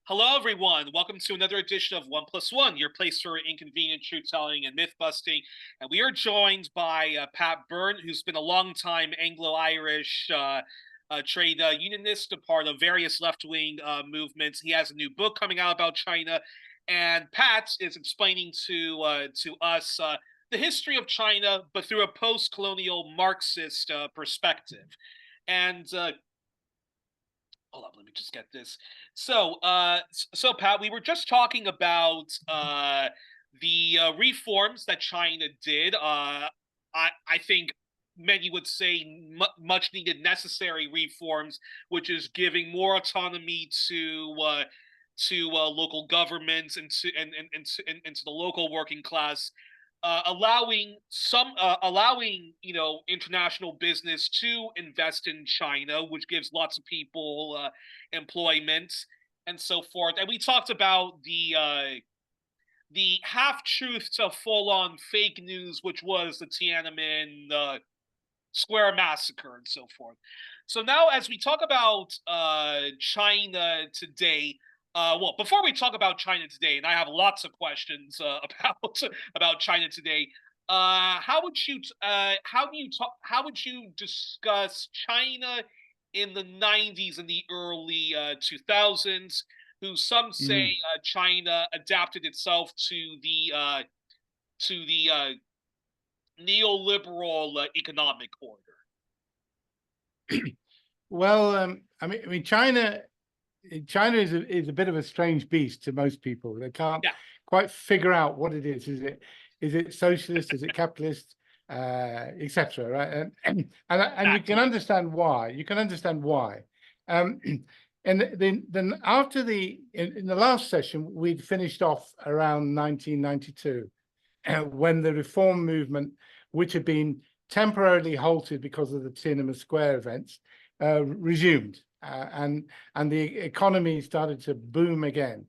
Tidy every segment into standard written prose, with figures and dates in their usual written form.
Hello, everyone. Welcome to another edition of One Plus One, your place for inconvenient truth telling and myth busting. And we are joined by Pat Byrne, who's been a longtime Anglo-Irish trade unionist, a part of various left-wing movements. He has a new book coming out about China, and Pat is explaining to us the history of China, but through a post-colonial Marxist perspective. And hold up, let me just get this. So Pat, we were just talking about the reforms that China did. I think many would say much needed, necessary reforms, which is giving more autonomy to local governments and to the local working class, allowing international business to invest in China, which gives lots of people employment and so forth. And we talked about the half truth to full on fake news, which was the Tiananmen Square massacre and so forth. So now, as we talk about China today, well, before we talk about China today, and I have lots of questions about China today. How would you discuss China in the '90s and the early 2000s? Who some say Mm. China adapted itself to the neoliberal economic order. Well, I mean, China is a bit of a strange beast to most people. They can't Yeah, quite figure out what it is. Is it socialist? Is it capitalist? Etc. Right? And you can exactly. understand why. You can understand why. Um, and then after in the last session, we'd finished off around 1992, when the reform movement, which had been temporarily halted because of the Tiananmen Square events, resumed, and the economy started to boom again.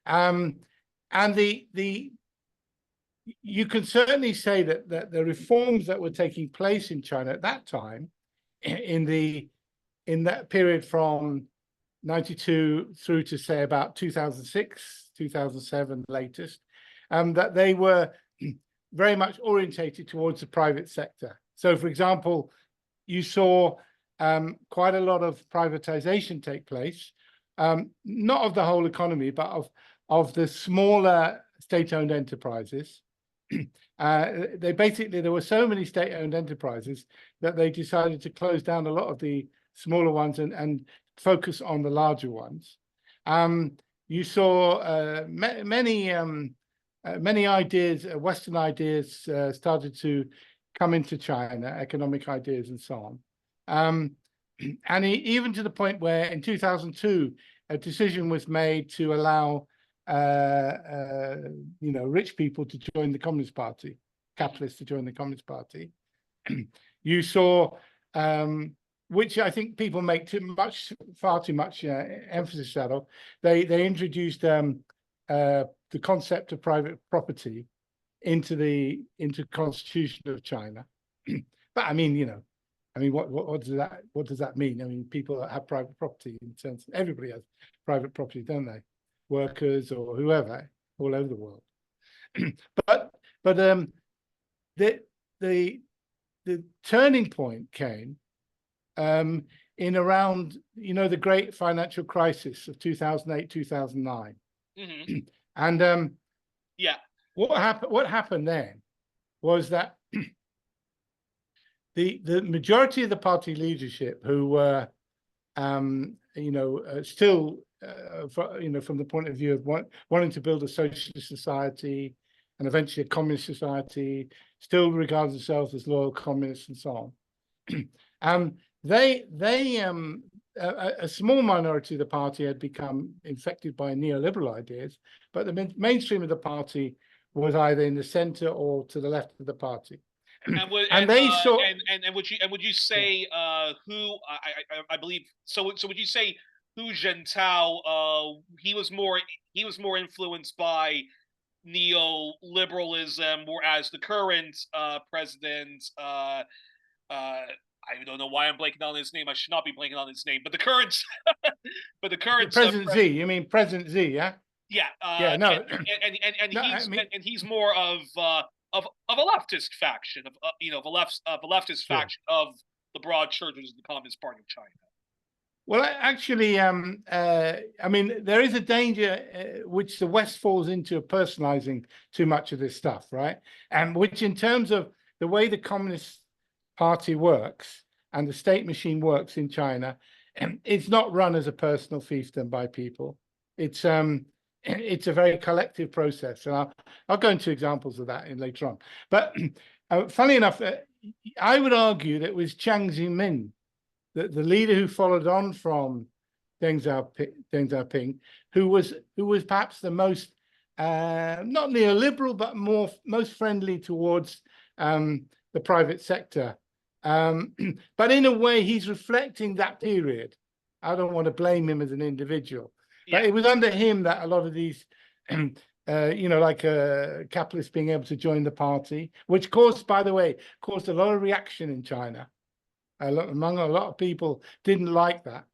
And you can certainly say that the reforms that were taking place in China at that time, in that period from 92 through to say about 2006, 2007 latest, that they were very much orientated towards the private sector. So, for example, you saw quite a lot of privatization take place, not of the whole economy, but of the smaller state-owned enterprises. There were so many state-owned enterprises that they decided to close down a lot of the smaller ones and focus on the larger ones. You saw many ideas, Western ideas, started to come into China, economic ideas and so on. And even to the point where in 2002, a decision was made to allow rich people to join the Communist Party, capitalists to join the Communist Party. You saw, which I think people make far too much emphasis out of. They introduced the concept of private property into Constitution of China. But I mean, what does that mean? I mean, people that have private property, in terms of everybody has private property, don't they? Workers or whoever, all over the world. but the turning point came in around the great financial crisis of 2008, 2009. Mm-hmm. And Yeah, what happened then was that the majority of the party leadership, who were still from the point of view of wanting to build a socialist society and eventually a communist society, still regard themselves as loyal communists and so on. A small minority of the party had become infected by neoliberal ideas, but the mainstream of the party was either in the center or to the left of the party. and would And they saw, and would you yeah. say who I believe so? So would you say Hu Jintao? He was more influenced by neoliberalism, whereas the current president I don't know why I'm blanking on his name. I should not be blanking on his name, but the current, but the current President Xi, you mean President Xi, yeah? yeah, Yeah, no, and no, I mean, he's more of a leftist faction of of a leftist sure. faction of the broad churches of the Communist Party of China. Well, actually, I mean, there is a danger which the West falls into of personalizing too much of this stuff, right? And which, in terms of the way the Communist Party works and the state machine works in China, it's not run as a personal fiefdom by people. It's a very collective process, and I'll go into examples of that later on. But funnily enough, I would argue that it was Jiang Zemin, the leader who followed on from Deng Xiaoping, who was perhaps the most not neoliberal, but most friendly towards the private sector. But in a way, he's reflecting that period. I don't want to blame him as an individual, but it was under him that a lot of these, like capitalists being able to join the party, which by the way, caused a lot of reaction in China. Among a lot of people didn't like that.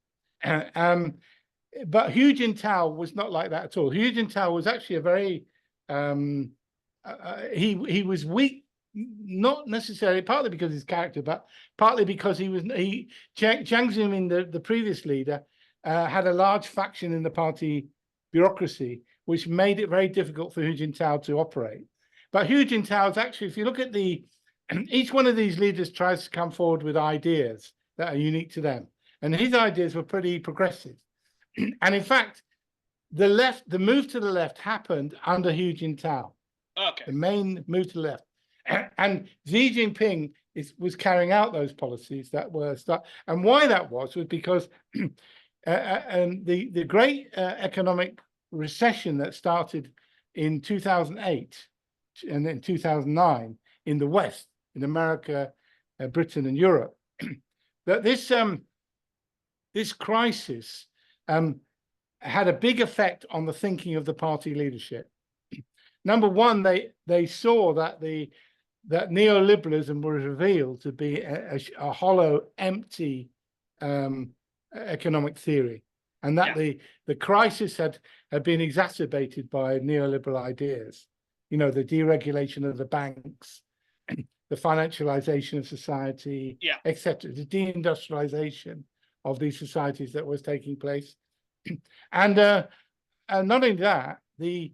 But Hu Jintao was not like that at all. Hu Jintao was actually a very, he was weak, not necessarily partly because of his character, but partly because Jiang Zemin, the previous leader, had a large faction in the party bureaucracy, which made it very difficult for Hu Jintao to operate. But Hu Jintao is actually, if you look at each one of these leaders tries to come forward with ideas that are unique to them. And his ideas were pretty progressive. And in fact, the move to the left happened under Hu Jintao. Okay. The main move to the left. And Xi Jinping was carrying out those policies that were and why that was because and the great economic recession that started in 2008 and then 2009 in the West, in America, Britain, and Europe, that this crisis had a big effect on the thinking of the party leadership. Number one, they saw that that neoliberalism was revealed to be a hollow, empty economic theory, and that the crisis had been exacerbated by neoliberal ideas. The deregulation of the banks, the financialization of society, etc., the deindustrialization of these societies that was taking place, and not only that, the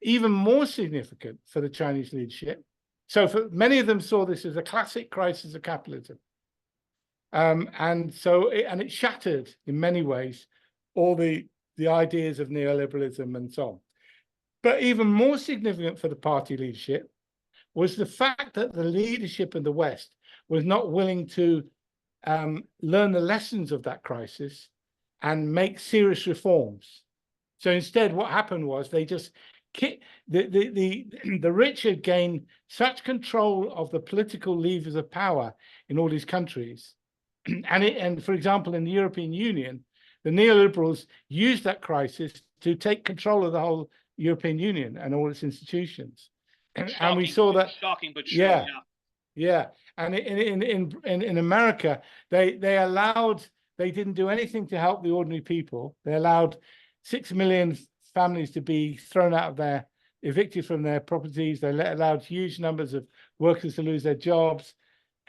even more significant for the Chinese leadership. So for many of them saw this as a classic crisis of capitalism, and it shattered in many ways all the ideas of neoliberalism and so on. But even more significant for the party leadership was the fact that the leadership in the West was not willing to learn the lessons of that crisis and make serious reforms. So instead, what happened was they just the rich had gained such control of the political levers of power in all these countries, and for example, in the European Union, the neoliberals used that crisis to take control of the whole European Union and all its institutions. And we saw that shocking, but true. Yeah. And in America, they didn't do anything to help the ordinary people. They allowed 6 million families to be thrown out of evicted from their properties. They allowed huge numbers of workers to lose their jobs,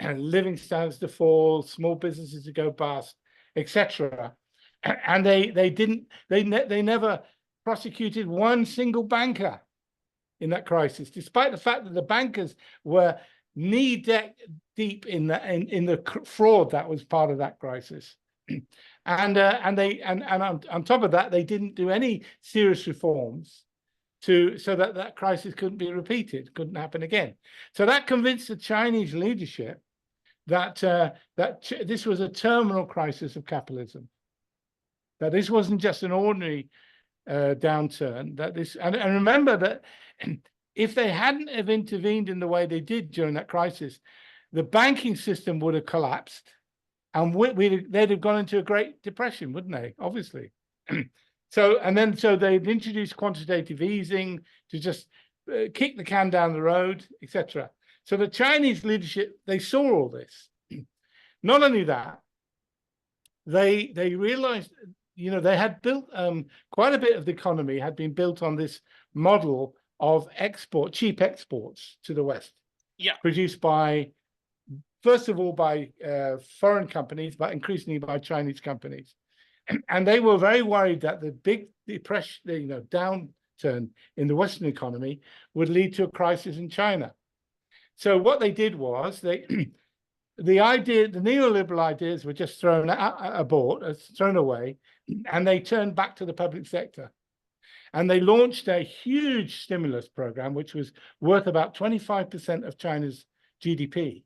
and living standards to fall, small businesses to go bust, etc. And they never prosecuted one single banker in that crisis, despite the fact that the bankers were knee deep in the fraud that was part of that crisis. And on top of that, they didn't do any serious reforms so that crisis couldn't be repeated, couldn't happen again. So that convinced the Chinese leadership that this was a terminal crisis of capitalism, that this wasn't just an ordinary downturn, that this and remember that if they hadn't have intervened in the way they did during that crisis, the banking system would have collapsed, and they'd have gone into a Great Depression, wouldn't they? Obviously. So they'd introduced quantitative easing to just kick the can down the road, etc. So the Chinese leadership, they saw all this, Not only that, they realized, they had built quite a bit of the economy had been built on this model of cheap exports to the West, Yeah. produced by, first of all, by foreign companies, but increasingly by Chinese companies. And they were very worried that the big depression, downturn in the Western economy would lead to a crisis in China. So what they did was the neoliberal ideas were just thrown away, and they turned back to the public sector. And they launched a huge stimulus program, which was worth about 25% of China's GDP.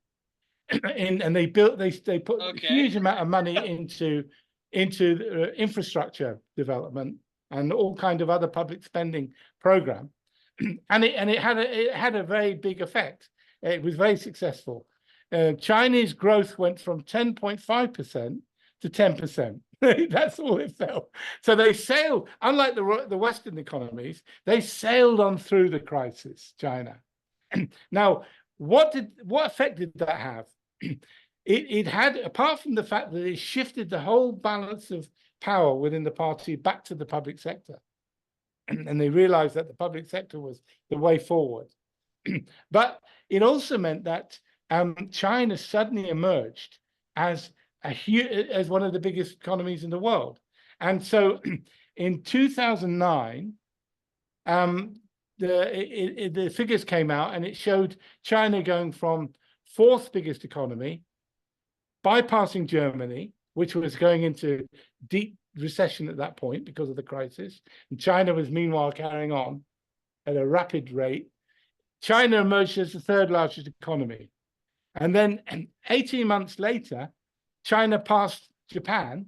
And they put a huge amount of money into infrastructure development and all kinds of other public spending program, and it had a very big effect. It was very successful. Chinese growth went from 10.5% to 10%. That's all it fell. So they sailed, unlike the Western economies, they sailed on through the crisis, China. Now, what effect did that have? It had, apart from the fact that it shifted the whole balance of power within the party back to the public sector. And they realized that the public sector was the way forward. But it also meant that China suddenly emerged as one of the biggest economies in the world. And so in 2009, the figures came out, and it showed China going from fourth biggest economy, bypassing Germany, which was going into deep recession at that point because of the crisis. And China was meanwhile carrying on at a rapid rate. China emerged as the third largest economy. And then 18 months later, China passed Japan.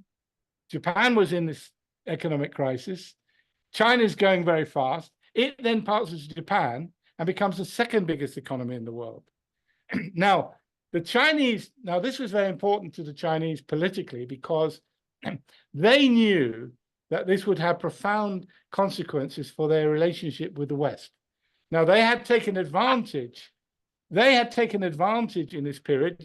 Japan was in this economic crisis. China's going very fast. It then passes Japan and becomes the second biggest economy in the world. Now, this was very important to the Chinese politically, because they knew that this would have profound consequences for their relationship with the West. Now, they had taken advantage. They had taken advantage in this period.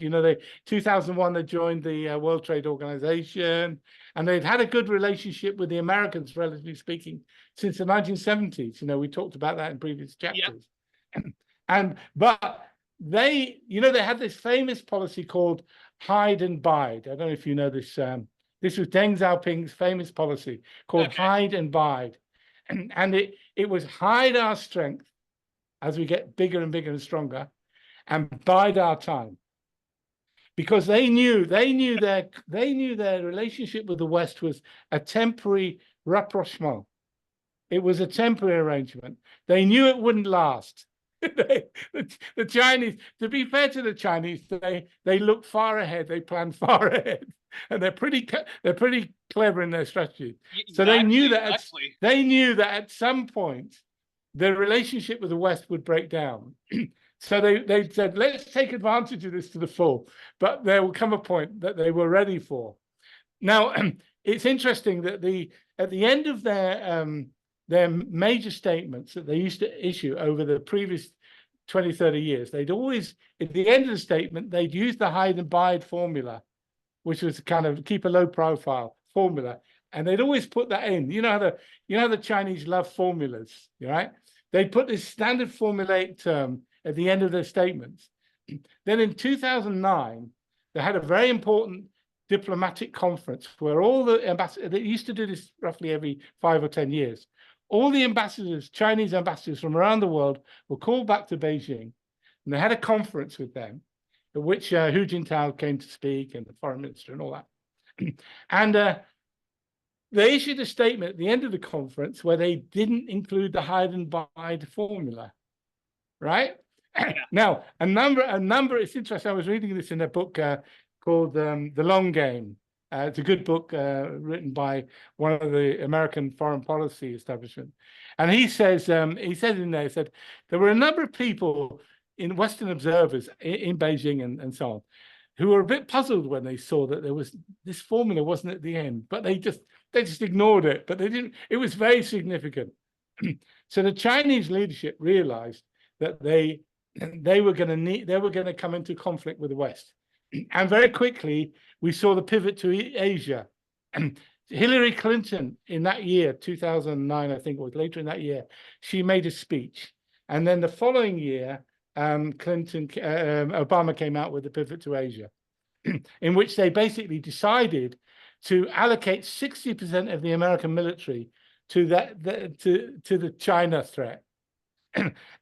2001, they joined the World Trade Organization, and they'd had a good relationship with the Americans, relatively speaking, since the 1970s. We talked about that in previous chapters. Yep. But they had this famous policy called hide and bide. I don't know if you know this. This was Deng Xiaoping's famous policy called hide and bide. And it was hide our strength as we get bigger and bigger and stronger, and bide our time. Because they knew their relationship with the West was a temporary rapprochement. It was a temporary arrangement. They knew it wouldn't last. The Chinese, to be fair to the Chinese, they look far ahead. They plan far ahead, and they're pretty clever in their strategy. So they knew that at some point their relationship with the West would break down. So they said, let's take advantage of this to the full. But there will come a point that they were ready for. Now, it's interesting that at the end of their major statements that they used to issue over the previous 20, 30 years, they'd always, at the end of the statement, they'd use the hide and bide formula, which was kind of keep a low profile formula. And they'd always put that in. You know how the Chinese love formulas, right? They'd put this standard formulaic term at the end of their statements. Then in 2009, they had a very important diplomatic conference where all the ambassadors, they used to do this roughly every 5 or 10 years. All the ambassadors, Chinese ambassadors from around the world, were called back to Beijing, and they had a conference with them, at which Hu Jintao came to speak, and the foreign minister and all that. And they issued a statement at the end of the conference where they didn't include the hide and bide formula, right? Now, a number. It's interesting. I was reading this in a book called The Long Game. It's a good book written by one of the American foreign policy establishment, and he said in there, there were a number of people in Western observers in Beijing and so on, who were a bit puzzled when they saw that there was this formula wasn't at the end, but they just ignored it. But they didn't. It was very significant. So the Chinese leadership realized that they were going to come into conflict with the West. And very quickly, we saw the pivot to Asia. Hillary Clinton in that year, 2009, I think it was later in that year, she made a speech. And then the following year, Obama came out with the pivot to Asia, in which they basically decided to allocate 60% of the American military to the China threat.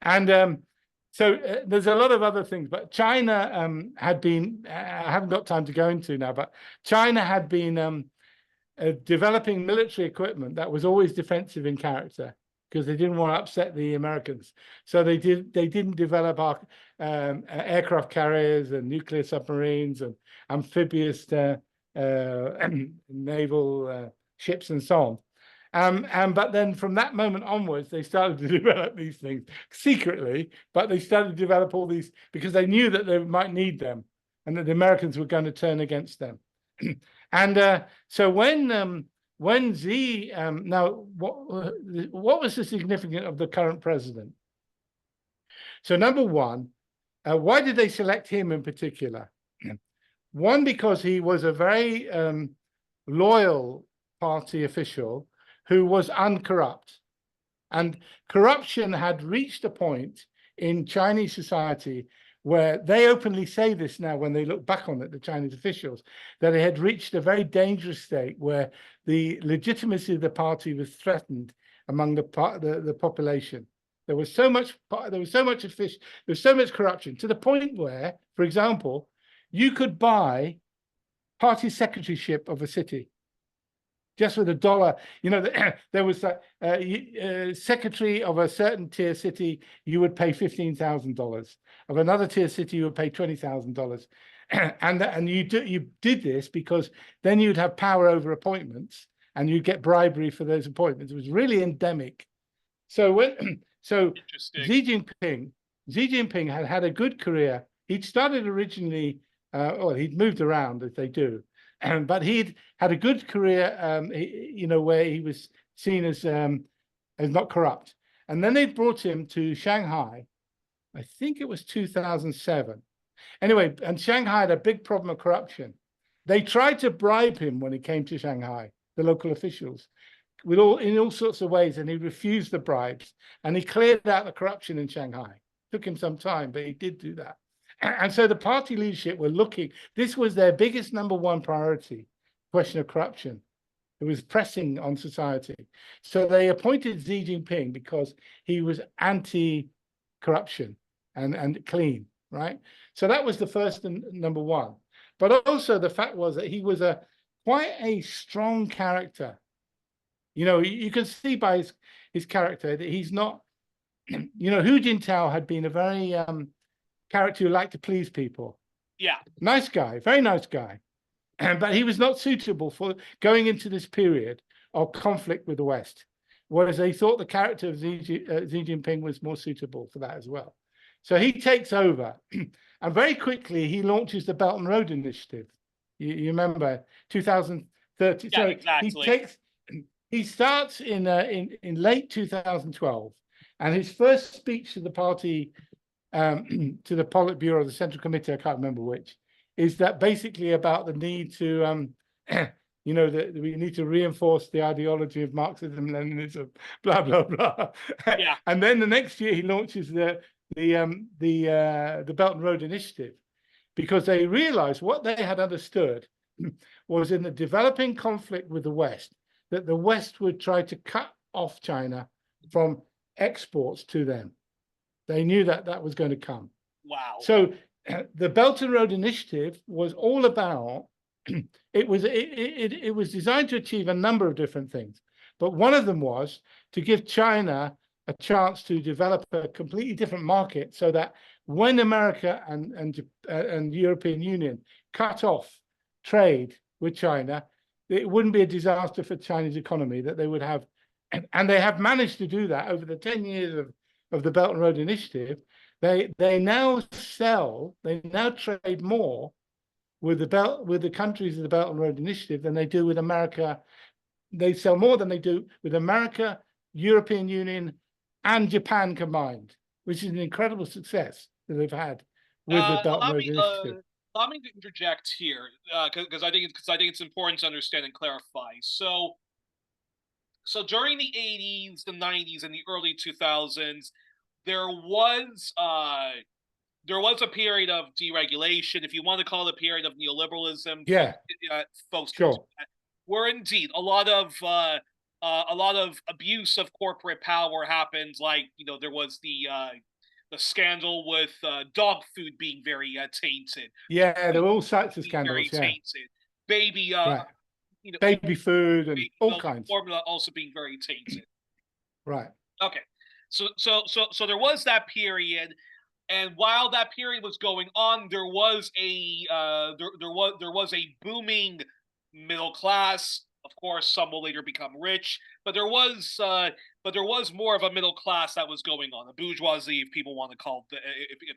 And there's a lot of other things, but China had been, I haven't got time to go into now, but China had been developing military equipment that was always defensive in character because they didn't want to upset the Americans. So they didn't develop our aircraft carriers and nuclear submarines and amphibious naval ships and so on. But then from that moment onwards, they started to develop these things secretly, but they started to develop all these because they knew that they might need them and that the Americans were going to turn against them. And so when Xi, now what was the significance of the current president? So number one, why did they select him in particular? One, because he was a very loyal party official who was uncorrupt. And corruption had reached a point in Chinese society where they openly say this now when they look back on it, the Chinese officials, that it had reached a very dangerous state where the legitimacy of the party was threatened among the population. There was so much corruption to the point where, for example, you could buy party secretaryship of a city just with $1. You know, there was a secretary of a certain tier city, you would pay $15,000. Of another tier city, you would pay $20,000. And you did this because then you'd have power over appointments and you'd get bribery for those appointments. It was really endemic. So Xi Jinping had a good career. He'd started originally, well, he'd moved around as they do. But he'd had a good career, where he was seen as not corrupt. And then they brought him to Shanghai. I think it was 2007. Anyway, and Shanghai had a big problem of corruption. They tried to bribe him when he came to Shanghai, the local officials, in all sorts of ways, and he refused the bribes. And he cleared out the corruption in Shanghai. Took him some time, but he did do that. And so the party leadership were looking, this was their biggest number one priority, question of corruption. It was pressing on society. So they appointed Xi Jinping because he was anti-corruption and clean, right? So that was the first and number one. But also the fact was that he was quite a strong character. You know, you can see by his character that he's not, Hu Jintao had been a very character who liked to please people. Yeah. Nice guy, very nice guy. But he was not suitable for going into this period of conflict with the West, whereas they thought the character of Xi Jinping was more suitable for that as well. So he takes over, and very quickly he launches the Belt and Road Initiative. You remember 2030. Yeah, so exactly. He starts in late 2012, and his first speech to the party, to the Politburo, the Central Committee, I can't remember which, is that basically about the need to, that we need to reinforce the ideology of Marxism, Leninism, blah blah blah. Yeah. And then the next year he launches the Belt and Road Initiative, because they realized what they had understood was in the developing conflict with the West, that the West would try to cut off China from exports to them. They knew that that was going to come. Wow. So the Belt and Road Initiative was all about, it was designed to achieve a number of different things. But one of them was to give China a chance to develop a completely different market, so that when America and European Union cut off trade with China, it wouldn't be a disaster for the Chinese economy, that they would have, and they have managed to do that over the 10 years of the Belt and Road Initiative. They now trade more with the countries of the Belt and Road Initiative than they do with America. They sell more than they do with America, European Union, and Japan combined, which is an incredible success that they've had with the Belt and Road Initiative. Allow me to interject here, because I think it's important to understand and clarify. So during the 80s, the 90s, and the early 2000s, there was uh, there was a period of deregulation, if you want to call it a period of neoliberalism. Yeah, Folks can do sure. that. Where indeed a lot of abuse of corporate power happened. Like, there was the scandal with dog food being very tainted, Yeah, there were all sorts of being very scandals. Yeah, tainted, baby right. you know Baby food and baby all milk kinds. formula also being very tainted. Right. Okay, so there was that period, and while that period was going on, there was a booming middle class. Of course, some will later become rich, but there was more of a middle class that was going on, a bourgeoisie, if people want to call it,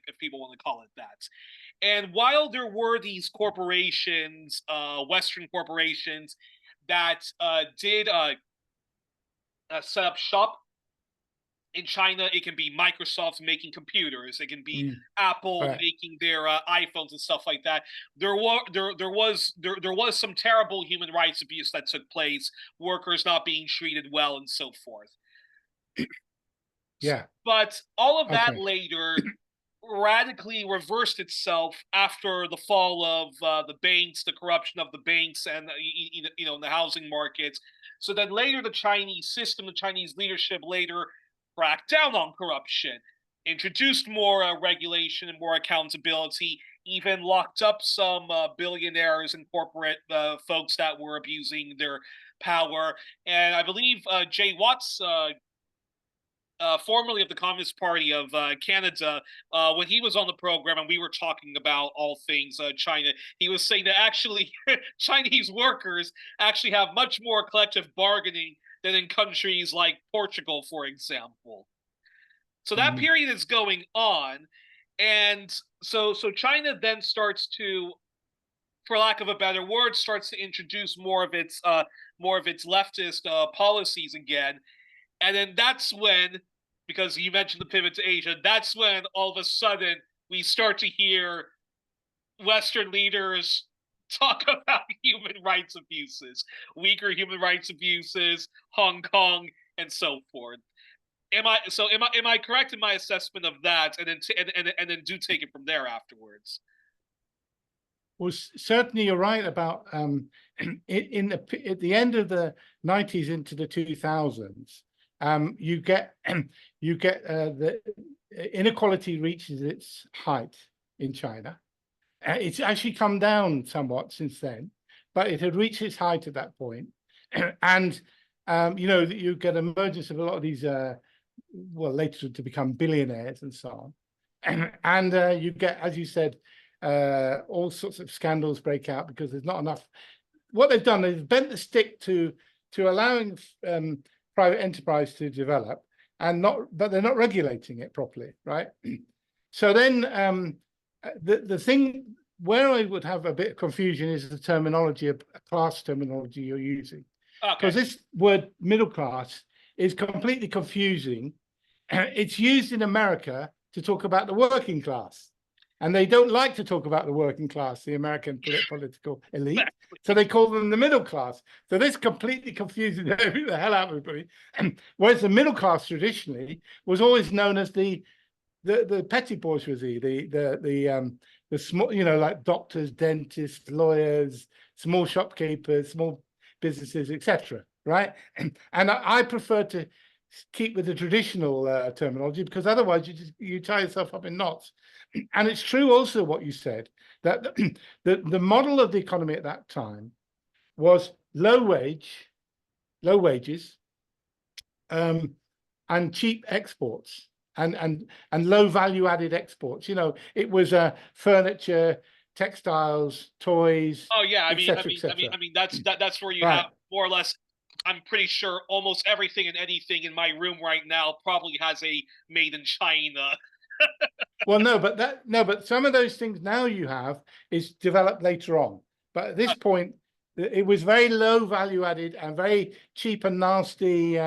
if people want to call it that. And while there were these corporations, Western corporations, that did set up shop in China, it can be Microsoft making computers. It can be Mm, Apple right. making their iPhones and stuff like that. There was some terrible human rights abuse that took place, workers not being treated well, and so forth. Yeah. But all of that Okay. later radically reversed itself after the fall of the banks, the corruption of the banks, and the housing markets. So then later, the Chinese system, the Chinese leadership later cracked down on corruption, introduced more regulation and more accountability, even locked up some billionaires and corporate folks that were abusing their power. And I believe Jay Watts, formerly of the Communist Party of Canada, when he was on the program and we were talking about all things China, he was saying that actually Chinese workers actually have much more collective bargaining than in countries like Portugal, for example. So that Mm, period is going on, and so China then starts to, for lack of a better word, starts to introduce more of its leftist policies again. And then that's when, because you mentioned the pivot to Asia, that's when all of a sudden we start to hear Western leaders talk about human rights abuses, weaker human rights abuses, Hong Kong, and so forth. Am I correct in my assessment of that? And then and then do take it from there afterwards. well, certainly you're right about at the end of the 90s into the 2000s, you get the inequality reaches its height in China. It's actually come down somewhat since then, but it had reached its height at that point. And you get emergence of a lot of these well, later to become billionaires and so on. And you get, as you said, all sorts of scandals break out because there's not enough. What they've done is bent the stick to allowing private enterprise to develop, but they're not regulating it properly, right? So then the thing where I would have a bit of confusion is the terminology, of class terminology you're using, Okay. because this word middle class is completely confusing. It's used in America to talk about the working class. And they don't like to talk about the working class, the American political elite. So they call them the middle class. So this completely confuses the hell out of everybody. Whereas the middle class traditionally was always known as the petty bourgeoisie, the small, like doctors, dentists, lawyers, small shopkeepers, small businesses, etc. Right? And I prefer to keep with the traditional terminology, because otherwise you tie yourself up in knots. And it's true also what you said, that the model of the economy at that time was low wages, and cheap exports, and low value added exports. It was furniture, textiles, toys, Oh yeah, etc., etc. that's where you have Right. more or less. I'm pretty sure almost everything and anything in my room right now probably has a made in China. Well, but some of those things now you have is developed later on. But at this point, it was very low value added and very cheap and nasty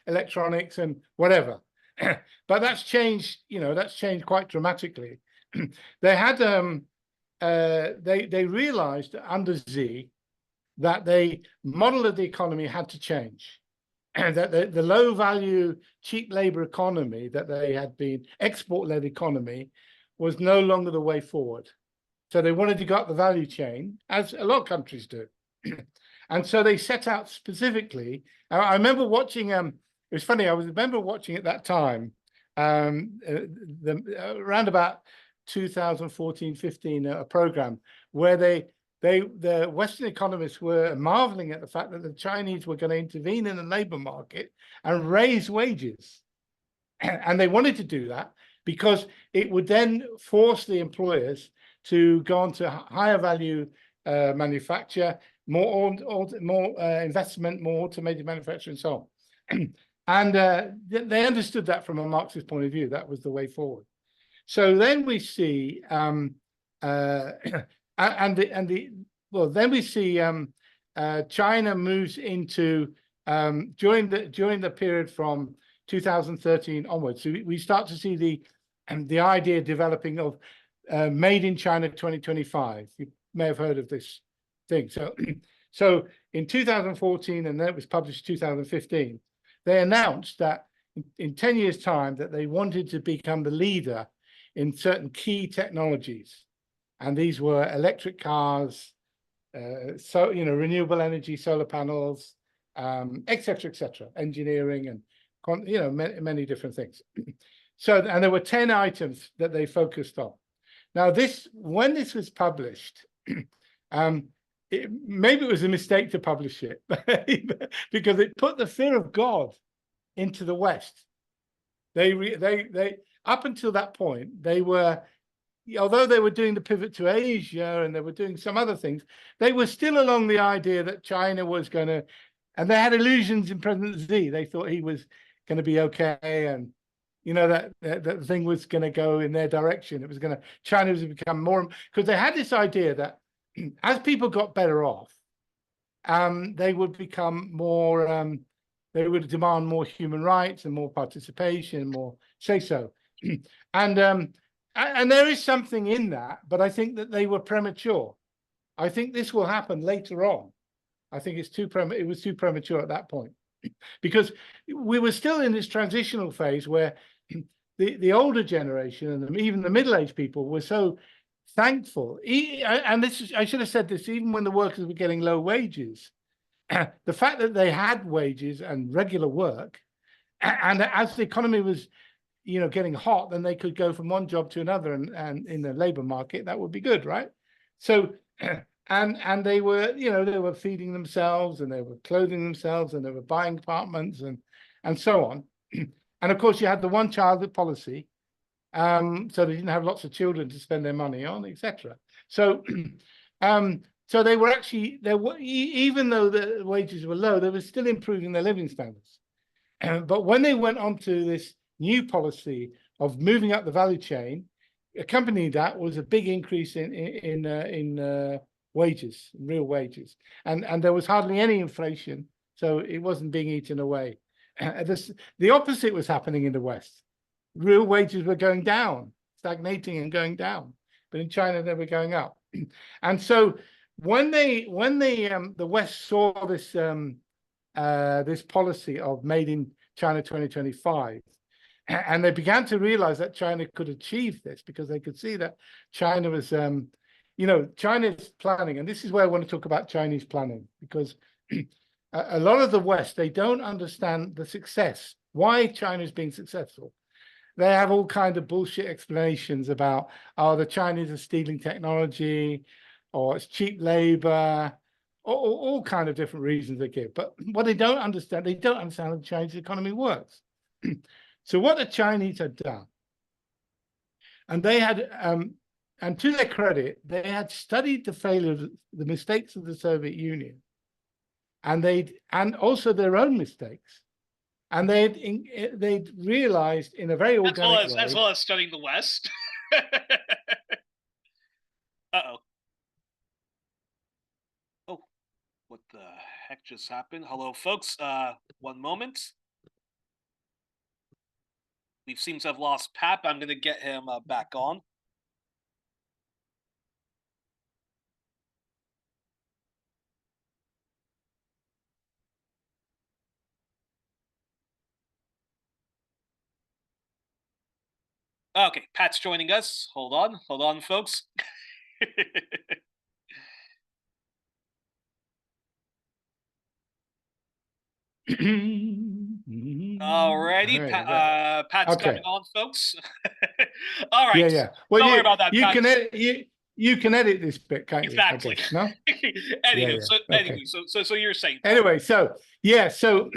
electronics and whatever. But that's changed, that's changed quite dramatically. They had they realized under Z that the model of the economy had to change. And that the low value, cheap labor economy that they had been, export-led economy, was no longer the way forward. So they wanted to go up the value chain, as a lot of countries do. And so they set out specifically. I remember watching, it was funny, I remember watching at that time, around about 2014, 15, a program where the Western economists were marveling at the fact that the Chinese were going to intervene in the labor market and raise wages. And they wanted to do that because it would then force the employers to go on to higher value manufacture, more investment, more automated manufacturing, and so on. And they understood that from a Marxist point of view. That was the way forward. So then we see, then we see China moves into during the period from 2013 onwards. So we start to see the idea developing of Made in China 2025. You may have heard of this thing. So in 2014, and then it was published 2015, they announced that in 10 years' time that they wanted to become the leader in certain key technologies. And these were electric cars, renewable energy, solar panels, et cetera, engineering, and many different things. So, and there were 10 items that they focused on. Now, when this was published, maybe it was a mistake to publish it because it put the fear of God into the West. They up until that point, they were, although they were doing the pivot to Asia and they were doing some other things, they were still along the idea that China was going to, and they had illusions in President Xi. They thought he was going to be okay, and that the thing was going to go in their direction. It was going to, China was going to become more, because they had this idea that as people got better off, they would become more, they would demand more human rights and more participation, more say-so. And there is something in that, but I think that they were premature. I think this will happen later on. I think it was too premature at that point, because we were still in this transitional phase where the older generation and even the middle-aged people were so thankful. And I should have said this, even when the workers were getting low wages, the fact that they had wages and regular work, and as the economy was getting hot, then they could go from one job to another, and in the labor market, that would be good, right? So, and they were, they were feeding themselves, and they were clothing themselves, and they were buying apartments, and so on. And of course, you had the one-child policy, so they didn't have lots of children to spend their money on, etc. So, so they were actually, even though the wages were low, they were still improving their living standards. But when they went on to this new policy of moving up the value chain, accompanied that was a big increase in wages, real wages, and there was hardly any inflation, so it wasn't being eaten away. The opposite was happening in the West. Real wages were going down, stagnating and going down, but in China they were going up. And so when the West saw this this policy of Made in China 2025, and they began to realize that China could achieve this, because they could see that China was, China's planning, and this is where I want to talk about Chinese planning, because a lot of the West, they don't understand the success, why China is being successful. They have all kinds of bullshit explanations about, the Chinese are stealing technology, or it's cheap labor, all kind of different reasons they give. But what they don't understand how the Chinese economy works. So what the Chinese had done, and they had, and to their credit, they had studied the failures, the mistakes of the Soviet Union, and also their own mistakes, and they'd realized in a very organic way, as well as studying the West. Uh-oh. Oh, what the heck just happened? Hello, folks. One moment. We seem to have lost Pat, but I'm going to get him back on. Okay, Pat's joining us. Hold on, folks. Alrighty, Pat's coming Okay. on, folks. All right. Yeah. Well, Don't worry about that, you Pat. can edit you can edit this bit, can't you? I Exactly. guess, no? Anywho, Okay. so you're saying, Pat. Anyway, so so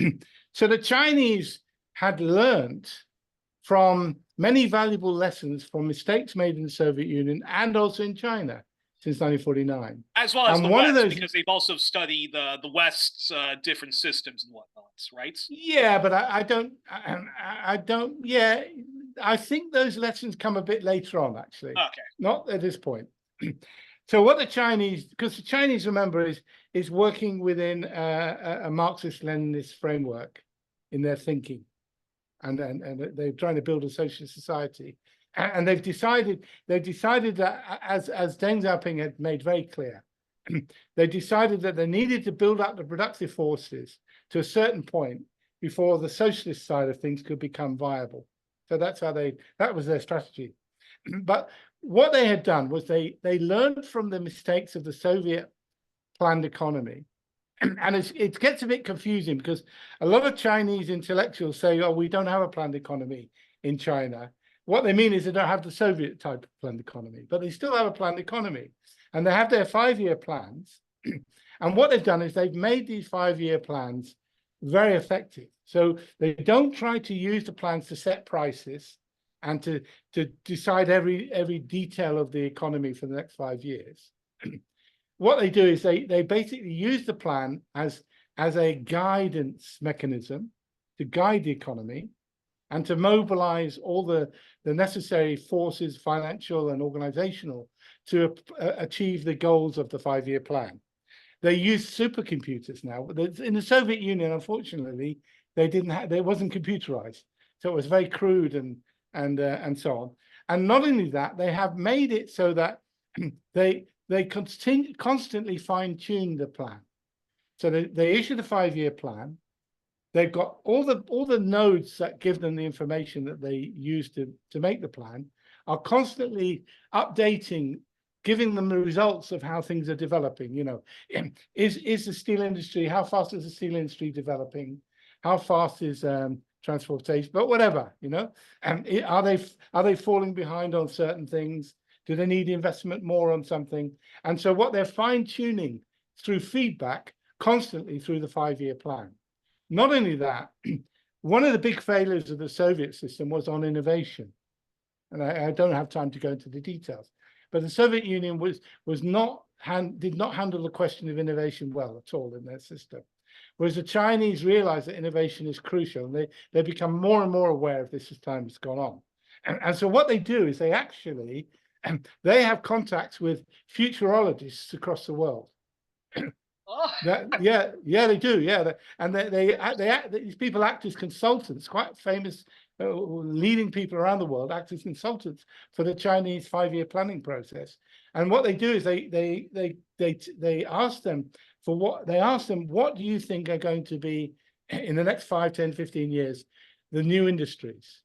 the Chinese had learned from many valuable lessons from mistakes made in the Soviet Union and also in China since 1949. As well as And the one of West, those, because they've also studied the West's different systems and whatnot, right? yeah, but I don't, yeah, I think those lessons come a bit later on, actually, Okay. not at this point. So what the Chinese, because the Chinese, remember, is working within a Marxist-Leninist framework in their thinking, and they're trying to build a socialist society, and they've decided that, as Deng Xiaoping had made very clear, they decided that they needed to build up the productive forces to a certain point before the socialist side of things could become viable. So that's how that was their strategy. But what they had done was they learned from the mistakes of the Soviet planned economy. And it gets a bit confusing because a lot of Chinese intellectuals say, oh, we don't have a planned economy in China. What they mean is they don't have the Soviet type of planned economy, but they still have a planned economy. And they have their 5-year plans. And what they've done is they've made these 5-year plans very effective. So they don't try to use the plans to set prices and to decide every detail of the economy for the next 5 years. What they do is they basically use the plan as a guidance mechanism to guide the economy and to mobilize all the necessary forces, financial and organizational, to achieve the goals of the 5-year plan. They use supercomputers now. In the Soviet Union, unfortunately, they wasn't computerized, so it was very crude and so on. And not only that, they have made it so that they constantly fine-tune the plan. So they issue the 5-year plan. They've got all the nodes that give them the information that they use to make the plan are constantly updating, giving them the results of how things are developing. You know, is the steel industry, how fast is the steel industry developing? How fast is transportation? But whatever, you know, and are they falling behind on certain things? Do they need investment more on something? And so what they're fine-tuning through feedback constantly through the 5-year plan. Not only that, one of the big failures of the Soviet system was on innovation. And I don't have time to go into the details. But the Soviet Union did not handle the question of innovation well at all in their system. Whereas the Chinese realize that innovation is crucial, and they become more and more aware of this as time has gone on. And so what they do is they actually they have contacts with futurologists across the world. They do. Yeah, and these people act as consultants, quite famous, leading people around the world act as consultants for the Chinese 5-year planning process. And what they do is they ask them what do you think are going to be in the next 5, 10, 15 years the new industries,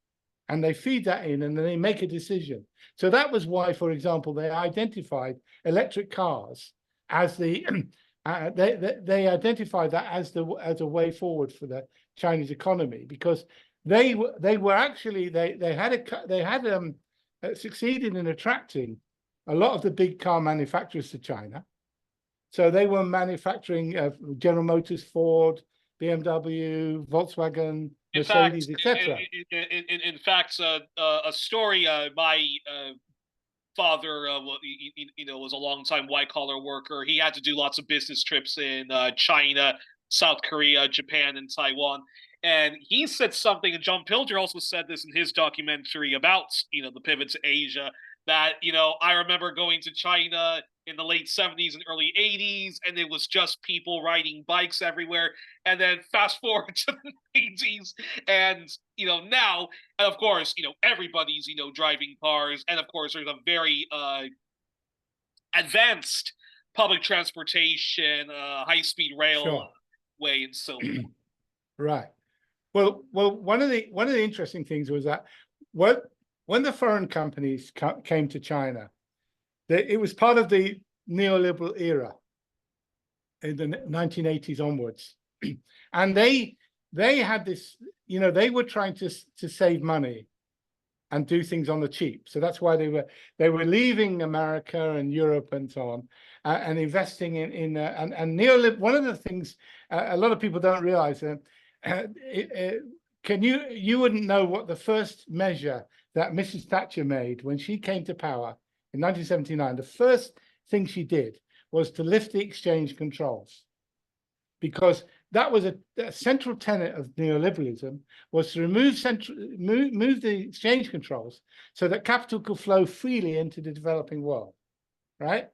and they feed that in, and then they make a decision. So that was why, for example, they identified electric cars as the they identified that as a way forward for the Chinese economy, because they had succeeded in attracting a lot of the big car manufacturers to China. So they were manufacturing General Motors, Ford, BMW, Volkswagen, Mercedes, etc. In fact, a story. My father, was a longtime white collar worker. He had to do lots of business trips in China, South Korea, Japan, and Taiwan. And he said something, and John Pilger also said this in his documentary about, the pivot to Asia, that, I remember going to China in the late 70s and early 80s, and it was just people riding bikes everywhere. And then fast forward to the 80s, and, now, and of course, everybody's, driving cars. And of course, there's a very advanced public transportation, high-speed rail way, and so on. Right. Well, one of the interesting things was that what when the foreign companies came to China, it was part of the neoliberal era in the 1980s onwards. And they had this, they were trying to save money and do things on the cheap. So that's why they were leaving America and Europe and so on, and investing in and neoliberal. One of the things a lot of people don't realize, you wouldn't know what the first measure that Mrs. Thatcher made when she came to power in 1979. The first thing she did was to lift the exchange controls, because that was a central tenet of neoliberalism, was to move the exchange controls so that capital could flow freely into the developing world, right?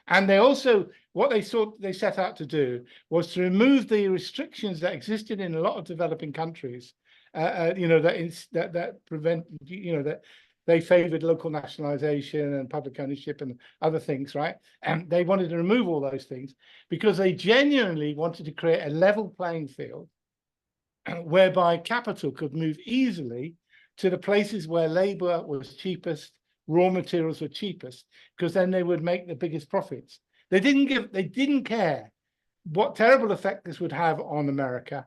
And they also, what they set out to do was to remove the restrictions that existed in a lot of developing countries, that prevent, that they favored local nationalization and public ownership and other things, right? And they wanted to remove all those things because they genuinely wanted to create a level playing field whereby capital could move easily to the places where labor was cheapest, raw materials were cheapest, because then they would make the biggest profits. They didn't care what terrible effect this would have on America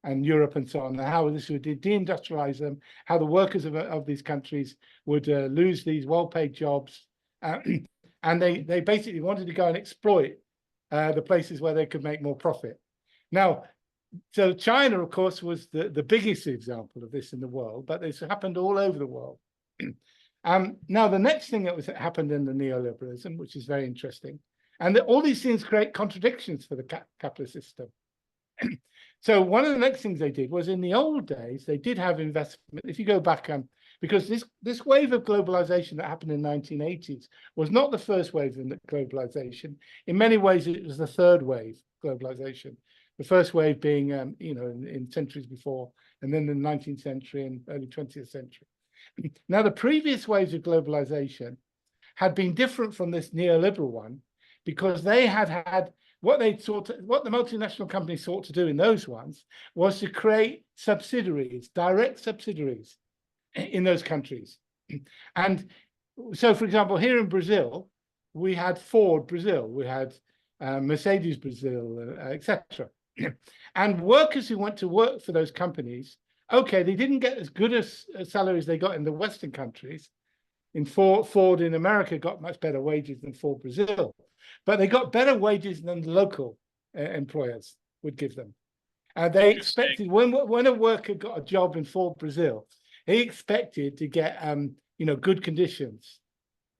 and Europe and so on, and how this would deindustrialize them, how the workers of these countries would lose these well-paid jobs. And they basically wanted to go and exploit the places where they could make more profit. Now, so China, of course, was the biggest example of this in the world, but this happened all over the world. Now, the next thing that happened in the neoliberalism, which is very interesting, and all these things create contradictions for the capitalist system. So one of the next things they did was, in the old days, they did have investment. If you go back, because this wave of globalization that happened in the 1980s was not the first wave of globalization. In many ways, it was the third wave globalization. The first wave being, in centuries before, and then the 19th century and early 20th century. Now, the previous waves of globalization had been different from this neoliberal one, because they had what the multinational companies sought to do in those ones was to create subsidiaries, direct subsidiaries in those countries. And so, for example, here in Brazil, we had Ford Brazil, we had Mercedes Brazil, etc. And workers who went to work for those companies, okay, they didn't get as good as salaries they got in the Western countries. Ford in America got much better wages than Ford Brazil, but they got better wages than the local employers would give them. They expected, when a worker got a job in Ford Brazil, he expected to get good conditions.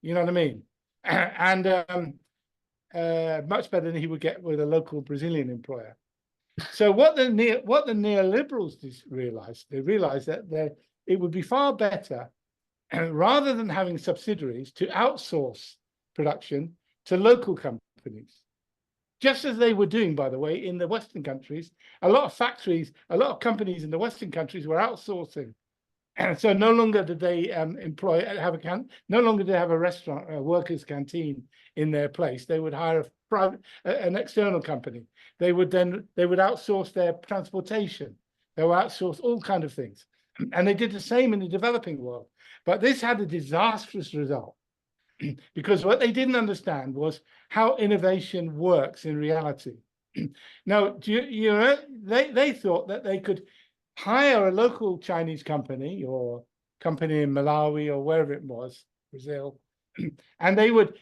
You know what I mean? And much better than he would get with a local Brazilian employer. So what the neoliberals realized, they realized that it would be far better, rather than having subsidiaries, to outsource production to local companies. Just as they were doing, by the way, in the Western countries. A lot of factories, a lot of companies in the Western countries were outsourcing. And so no longer did they no longer did they have a restaurant, a workers' canteen in their place. They would hire an external company. They would outsource their transportation. They would outsource all kinds of things. And they did the same in the developing world. But this had a disastrous result, because what they didn't understand was how innovation works in reality. Now, they thought that they could hire a local Chinese company or company in Malawi or wherever it was, Brazil, and they would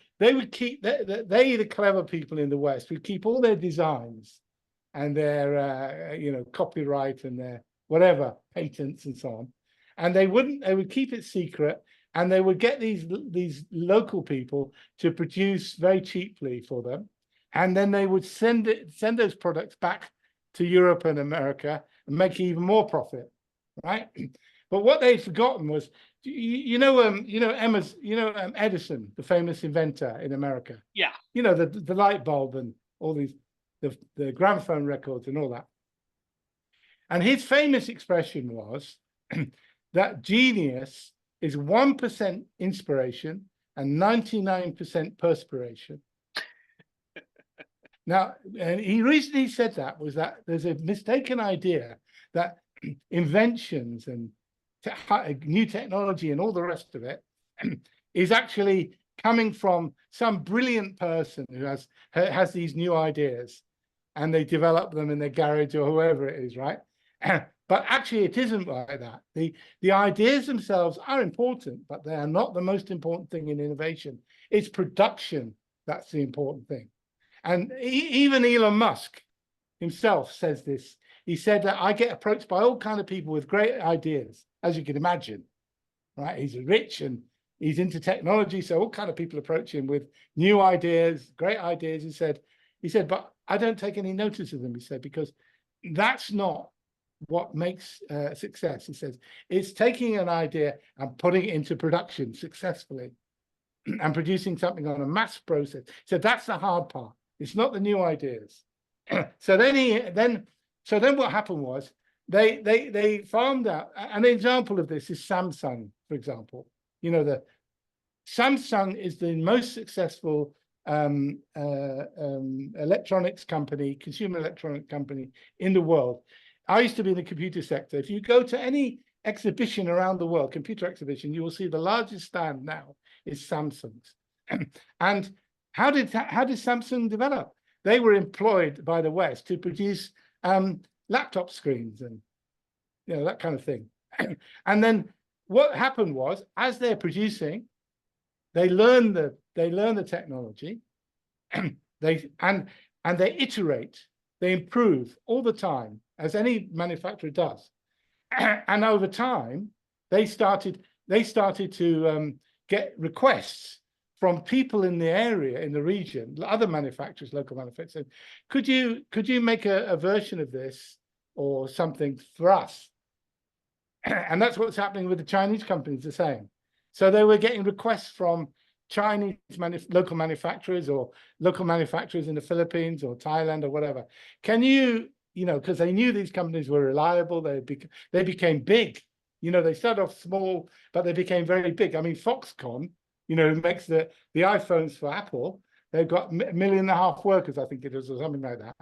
keep, the clever people in the West would keep all their designs and their copyright and their whatever, patents and so on. And they would keep it secret, and they would get these local people to produce very cheaply for them. And then they would send those products back to Europe and America and make even more profit, right? But what they'd forgotten was, Edison, the famous inventor in America. Yeah. The light bulb and all these, the gramophone records and all that. And his famous expression was that genius is 1% inspiration and 99% perspiration. Now, and he recently said that there's a mistaken idea that inventions and new technology and all the rest of it is actually coming from some brilliant person who has these new ideas, and they develop them in their garage or whoever it is, right? But actually, it isn't like that. The ideas themselves are important, but they are not the most important thing in innovation. It's production that's the important thing. And even Elon Musk himself says this. He said that I get approached by all kinds of people with great ideas, as you can imagine, right? He's rich and he's into technology, so all kinds of people approach him with new ideas, great ideas. He said, but I don't take any notice of them. He said, because that's not what makes success. He says it's taking an idea and putting it into production successfully and producing something on a mass process. So that's the hard part. It's not the new ideas. So then what happened was they farmed out. An example of this is Samsung, for example. You know, the Samsung is the most successful electronics company, consumer electronic company in the world. I used to be in the computer sector. If you go to any exhibition around the world, computer exhibition, you will see the largest stand now is Samsung's. And how did Samsung develop? They were employed by the West to produce laptop screens and that kind of thing. And then what happened was, as they're producing, they learn the technology, they iterate, they improve all the time, as any manufacturer does. And over time, they started to get requests from people in the area, in the region, other manufacturers, local manufacturers. Could you make a version of this or something for us? And that's what's happening with the Chinese companies, the same. So they were getting requests from Chinese local manufacturers or local manufacturers in the Philippines or Thailand or whatever. Can you, because they knew these companies were reliable, they became big. They started off small, but they became very big. I mean, Foxconn, who makes the iPhones for Apple, they've got 1.5 million workers, I think it is, or something like that.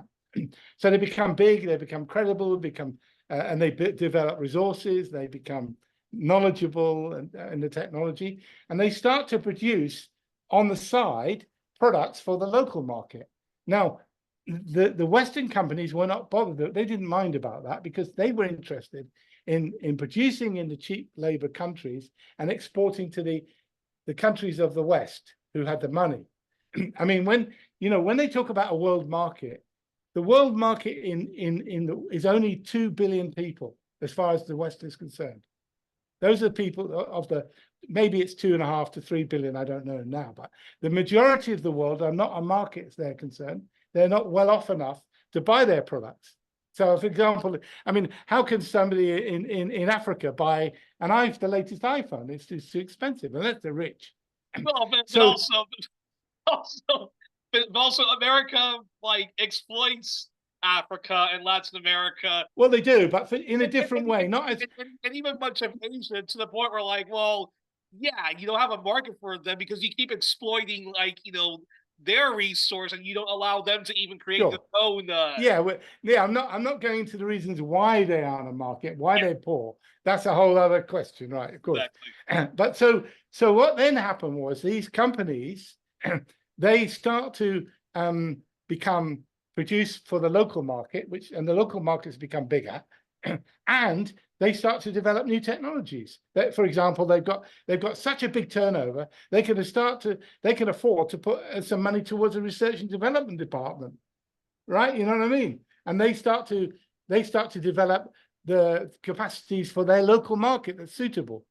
So they become big, they become credible, and they develop resources, they become knowledgeable in the technology, and they start to produce on the side products for the local market. Now, the Western companies were not bothered. They didn't mind about that because they were interested in producing in the cheap labor countries and exporting to the countries of the West who had the money. I mean, when they talk about a world market, the world market is only 2 billion people as far as the West is concerned. Those are the people of maybe it's 2.5 to 3 billion, I don't know now, but the majority of the world are not a market as they're concerned. They're not well off enough to buy their products. So, for example, I mean, how can somebody in Africa buy the latest iPhone? It's too expensive, unless they're rich. Well, but also America exploits Africa and Latin America. Well, they do, but in a different way, not as and even much of Asia, to the point where well, yeah, you don't have a market for them because you keep exploiting their resource, and you don't allow them to even create their own. Yeah, I'm not going into the reasons why they aren't a market, why they're poor. That's a whole other question, right? Of course. Exactly. But so what then happened was these companies they start to become produced for the local market, and the local markets become bigger, and they start to develop new technologies. That, for example, they've got such a big turnover, they can afford to put some money towards a research and development department, right? You know what I mean? And they start to develop the capacities for their local market that's suitable,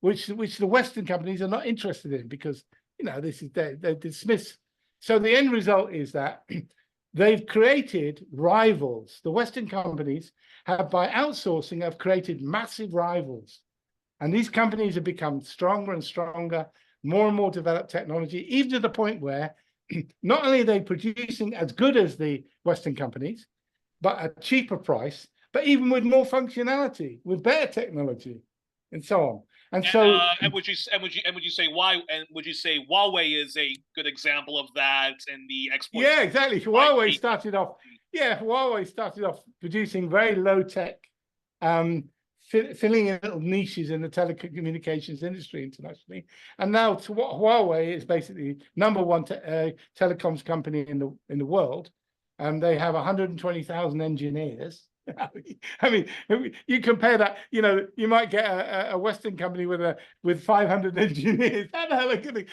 which the Western companies are not interested in because they dismiss. So the end result is that they've created rivals. The Western companies have, by outsourcing, have created massive rivals. And these companies have become stronger and stronger, more and more developed technology, even to the point where not only are they producing as good as the Western companies, but at a cheaper price, but even with more functionality, with better technology, and so on. And would you say Huawei is a good example of that in the export? Yeah, exactly. Huawei started off producing very low tech filling in little niches in the telecommunications industry internationally. And now Huawei is basically #1 telecoms company in the world. They have 120,000 engineers. I mean, you compare that. You know, you might get a Western company with 500 engineers. How the hell could be?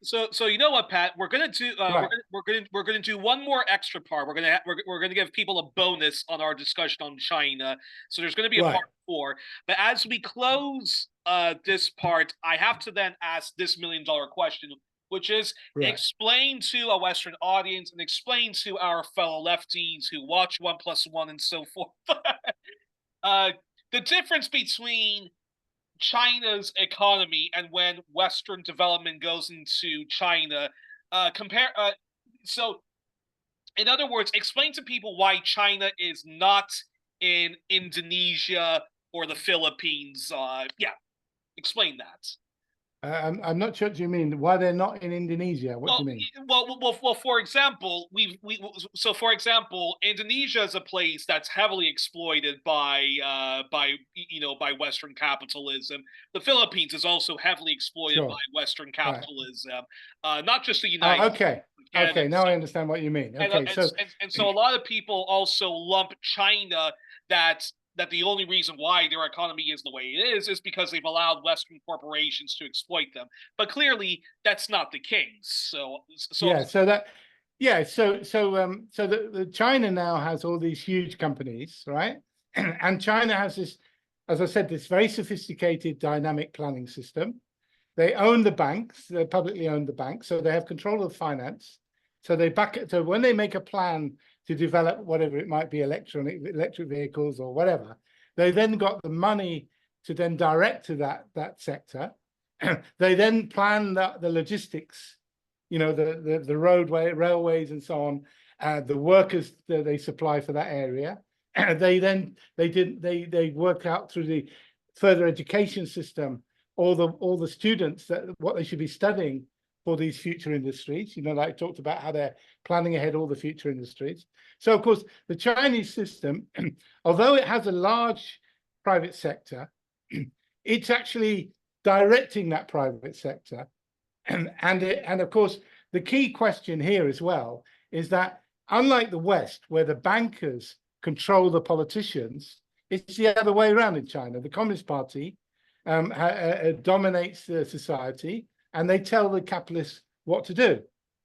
So you know what, Pat? We're gonna do Right. we're gonna do one more extra part. We're gonna give people a bonus on our discussion on China. So there's gonna be a Right. part 4. But as we close this part, I have to then ask this $1,000,000 question, which is Right. explain to a Western audience and explain to our fellow lefties who watch 1+1 and so forth the difference between China's economy and when Western development goes into China. So, in other words, explain to people why China is not in Indonesia or the Philippines. Yeah, explain that. I'm not sure what you mean. Why they're not in Indonesia? What do you mean? Well. For example, for example, Indonesia is a place that's heavily exploited by Western capitalism. The Philippines is also heavily exploited by Western capitalism. Right. Not just the United States. Okay. Okay. Now I understand what you mean. Okay. So a lot of people also lump China that the only reason why their economy is the way it is because they've allowed Western corporations to exploit them. But clearly, that's not the case. The China now has all these huge companies, right? And China has this, as I said, this very sophisticated dynamic planning system. They own the banks, they publicly own the banks, so they have control of finance. So so when they make a plan to develop whatever it might be, electric vehicles or whatever, they then got the money to then direct to that sector. They then plan the logistics, you know, the railways and so on, the workers that they supply for that area. They work out through the further education system all the students what they should be studying for these future industries. You know, like I talked about how they're planning ahead all the future industries. So, of course, the Chinese system, although it has a large private sector, it's actually directing that private sector. And of course, the key question here as well is that unlike the West, where the bankers control the politicians, it's the other way around in China. The Communist Party dominates the society, and they tell the capitalists what to do.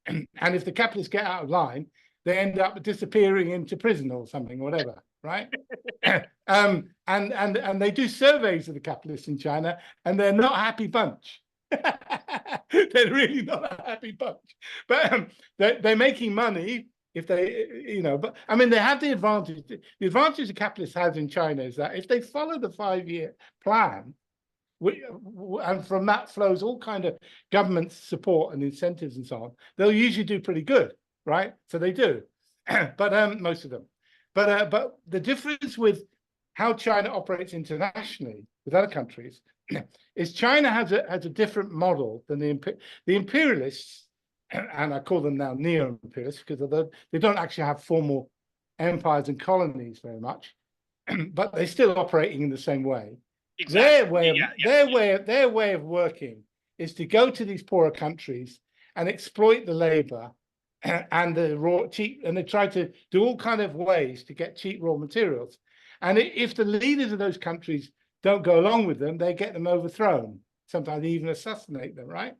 And if the capitalists get out of line, they end up disappearing into prison or something, whatever, right? And they do surveys of the capitalists in China, and they're not a happy bunch. They're really not a happy bunch. But they're making money if they, you know, but I mean, they have the advantage. The advantage the capitalists have in China is that if they follow the 5-year plan, and from that flows all kind of government support and incentives and so on, they'll usually do pretty good, right? So they do, but most of them. But the difference with how China operates internationally with other countries is China has a different model than the imperialists, and I call them now neo-imperialists because they don't actually have formal empires and colonies very much, but they're still operating in the same way. Exactly. Their way of working is to go to these poorer countries and exploit the labor and the cheap, and they try to do all kind of ways to get cheap raw materials. And if the leaders of those countries don't go along with them, they get them overthrown. Sometimes they even assassinate them, right?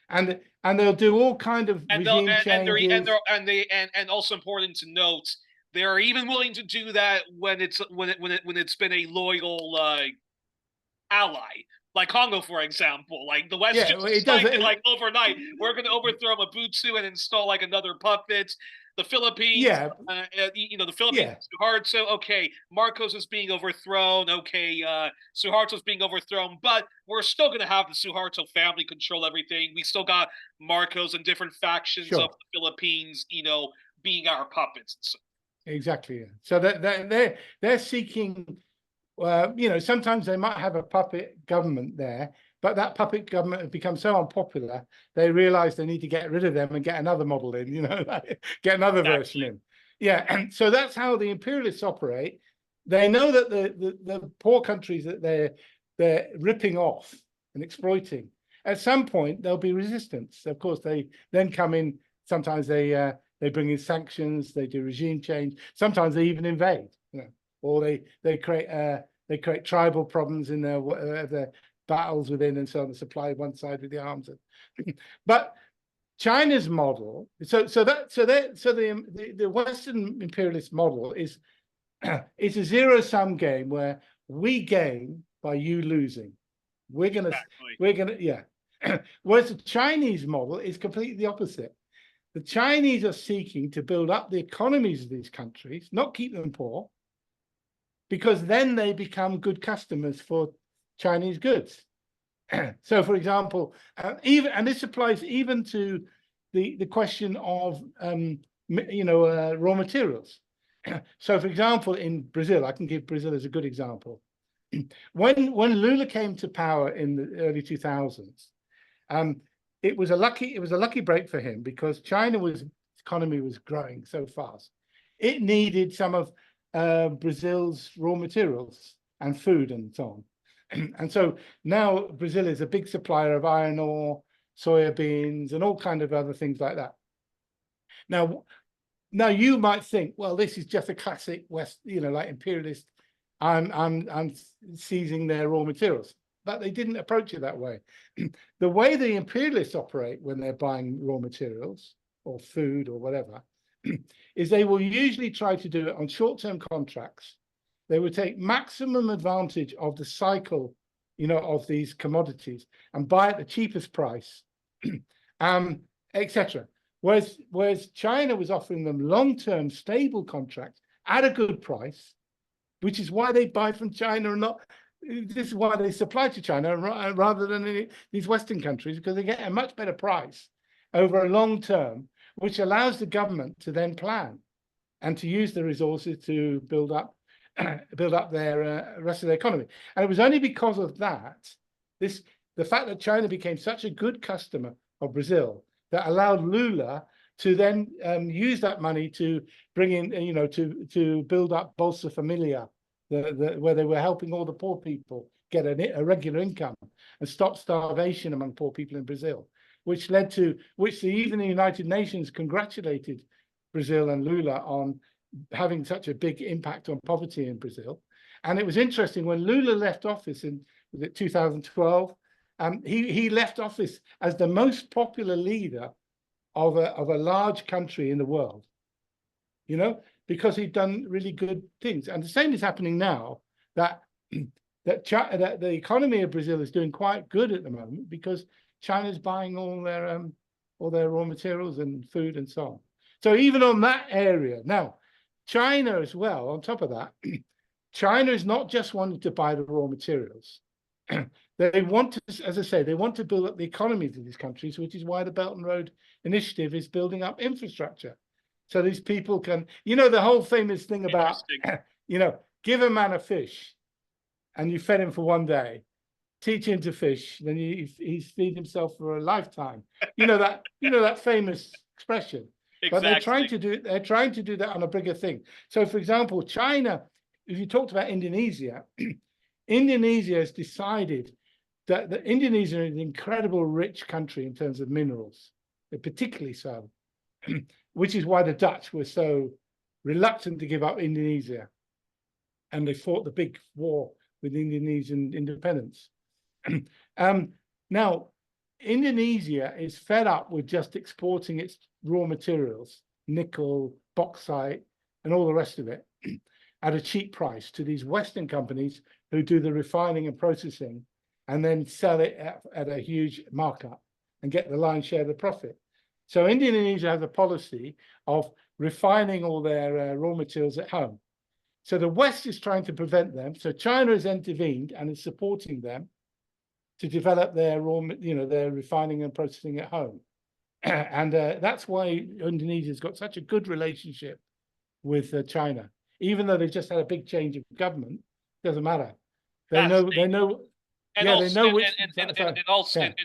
And they'll do all kind of regime changes. And also important to note, they're even willing to do that when it's been a loyal ally, like Congo, for example. Like the West just decided, like overnight, we're going to overthrow Mobutu and install like another puppet. The Philippines, the Philippines, Suharto. Okay, Marcos is being overthrown. Okay, Suharto's being overthrown, but we're still going to have the Suharto family control everything. We still got Marcos and different factions of the Philippines, being our puppets. Exactly. So they're seeking. Sometimes they might have a puppet government there, but that puppet government has become so unpopular, they realize they need to get rid of them and get another model in, get another version in. Yeah, and so that's how the imperialists operate. they know that the poor countries that they're ripping off and exploiting, at some point there'll be resistance. Of course, they then come in. Sometimes they bring in sanctions, they do regime change. Sometimes they even invade, or they create tribal problems in their battles within, and so on, supply one side with the arms. But China's model, the Western imperialist model is it's a zero-sum game where we gain by you losing. Yeah. Whereas the Chinese model is completely the opposite. The Chinese are seeking to build up the economies of these countries, not keep them poor, because then they become good customers for Chinese goods. So, for example, and this applies even to the question of raw materials. So, for example, in Brazil, I can give Brazil as a good example. When Lula came to power in the early 2000s, it was a lucky break for him, because China's economy was growing so fast. It needed some of Brazil's raw materials and food and so on. And so now Brazil is a big supplier of iron ore, soya beans, and all kind of other things like that. Now you might think, well, this is just a classic West, like imperialist. I'm seizing their raw materials, but they didn't approach it that way. The way the imperialists operate when they're buying raw materials or food or whatever is they will usually try to do it on short-term contracts. They would take maximum advantage of the cycle, of these commodities and buy at the cheapest price, etc. Whereas China was offering them long-term stable contracts at a good price, which is why they buy from China and not. This is why they supply to China rather than these Western countries, because they get a much better price over a long term, which allows the government to then plan and to use the resources to build up their rest of the economy. And it was only because of that, the fact that China became such a good customer of Brazil, that allowed Lula to then use that money to bring in, to build up Bolsa Familia, where they were helping all the poor people get a regular income and stop starvation among poor people in Brazil, which even the United Nations congratulated Brazil and Lula on having such a big impact on poverty in Brazil. And it was interesting when Lula left office in 2012. He left office as the most popular leader of a large country in the world, because he'd done really good things. And the same is happening now, that the economy of Brazil is doing quite good at the moment, because China's buying all their raw materials and food and so on. So even on that area now, China as well, on top of that, China is not just wanting to buy the raw materials. They want to, as I say, they want to build up the economies of these countries, which is why the Belt and Road Initiative is building up infrastructure. So these people can, the whole famous thing about, give a man a fish and you fed him for one day, teach him to fish, then he's feed himself for a lifetime. That famous expression. Exactly. But they're trying to do that on a bigger thing. So, for example, China, if you talked about Indonesia, Indonesia has decided that Indonesia is an incredible rich country in terms of minerals, particularly so, which is why the Dutch were so reluctant to give up Indonesia. And they fought the big war with Indonesian independence. Now, Indonesia is fed up with just exporting its raw materials, nickel, bauxite, and all the rest of it, at a cheap price to these Western companies who do the refining and processing and then sell it at a huge markup and get the lion's share of the profit. So Indonesia has a policy of refining all their raw materials at home. So the West is trying to prevent them. So China has intervened and is supporting them to develop their their refining and processing at home. And that's why Indonesia's got such a good relationship with China. Even though they've just had a big change of government, doesn't matter. They know. And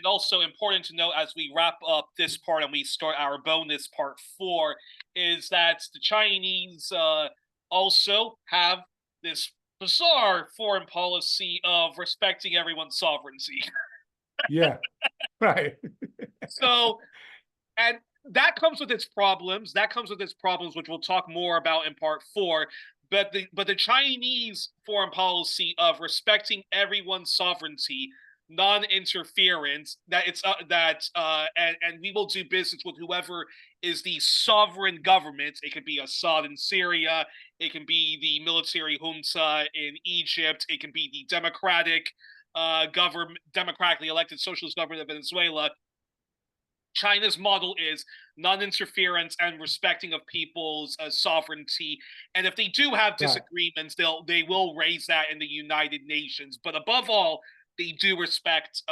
also important to note as we wrap up this part and we start our bonus part 4 is that the Chinese also have this bizarre foreign policy of respecting everyone's sovereignty. Yeah. Right. So, and that comes with its problems. That comes with its problems, which we'll talk more about in part 4. But the Chinese foreign policy of respecting everyone's sovereignty, non-interference, that it's and we will do business with whoever is the sovereign government. It could be Assad in Syria, it can be the military junta in Egypt, it can be the democratically elected socialist government of Venezuela. China's model is non-interference and respecting of people's sovereignty. And if they do have disagreements, they will raise that in the United Nations. But above all, they do respect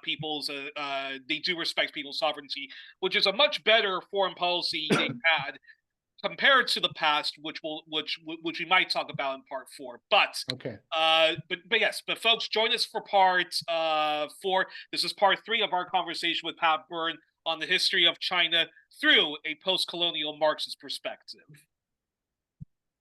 people's sovereignty, which is a much better foreign policy they've had compared to the past, which we might talk about in part 4. But okay. But yes, but folks, join us for part 4. This is part 3 of our conversation with Pat Byrne on the history of China through a post-colonial Marxist perspective.